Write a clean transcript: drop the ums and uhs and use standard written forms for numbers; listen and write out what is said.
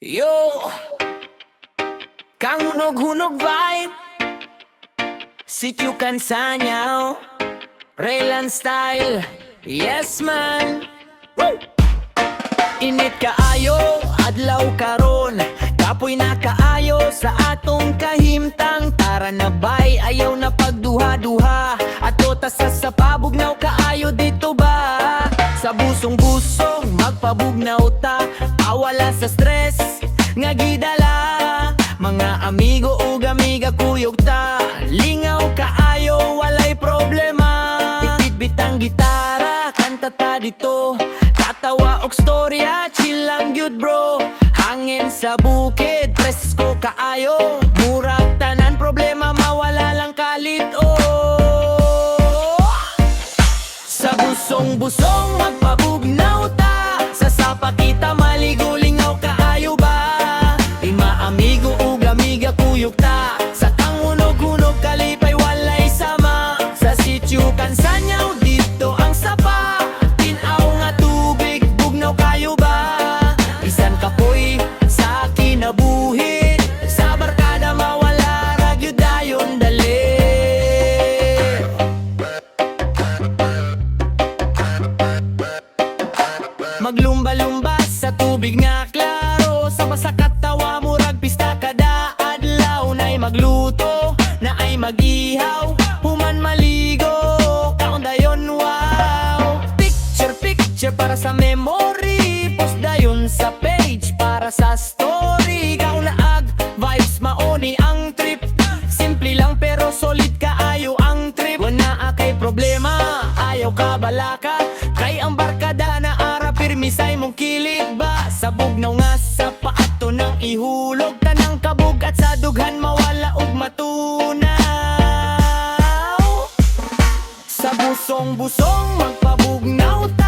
Yo, kang hunog-hunog vibe Sityo Kansanyaw Raylan style, yes man. Woo! Init kaayo, adlaw karon kapoy na kaayo sa atong kahimtang. Tara na bay, ayaw na pagduha-duha. Ato ta sa sapabugnaw kaayo dito ba? Sa busong-busong magpabugnaw ta, awala sa stress nga gidala. Mga amigo ug amiga kuyog ta, lingaw kaayo walay problema. Bitbit ang gitara, kanta ta dito, tatawa og storya, chill lang gyud bro. Hangin sa bukid, presko kaayo, murag tanan problema mawala lang kalit oh. Sa busong-busong magpabugnaw ta, sa sapa kita maligo lingaw kaayo ba? Lima amigo ug amiga kuyog ta, sa kangunog-hunog kalipay walay sama. Sa sityo Kansanyaw dito ang sapa, tinaw nga tubig bugnaw kayo ba? Bisan kapoy sa kinabuhi, sa barkada mawala ra gyud dayon dali. Maglumba-lumba sa tubig nga klaro, sa masakat tawa murag pista kada adlaw. Na'y magluto, na ay mag-ihaw, human maligo, kaon dayon wow. Picture para sa memory, post dayon sa page para sa story. Kaon naag, vibes maoni ang trip, simple lang pero solid kaayo ang trip. Wala kay problema, ayaw ka balaka, kay ang barkada na ara pirmi sa imong kilig ba? Sa bugnaw nga sa paato nang ihulog tanang kabug at sa dughan mawala og matunaw. Sa busong-busong magpabugnaw ta,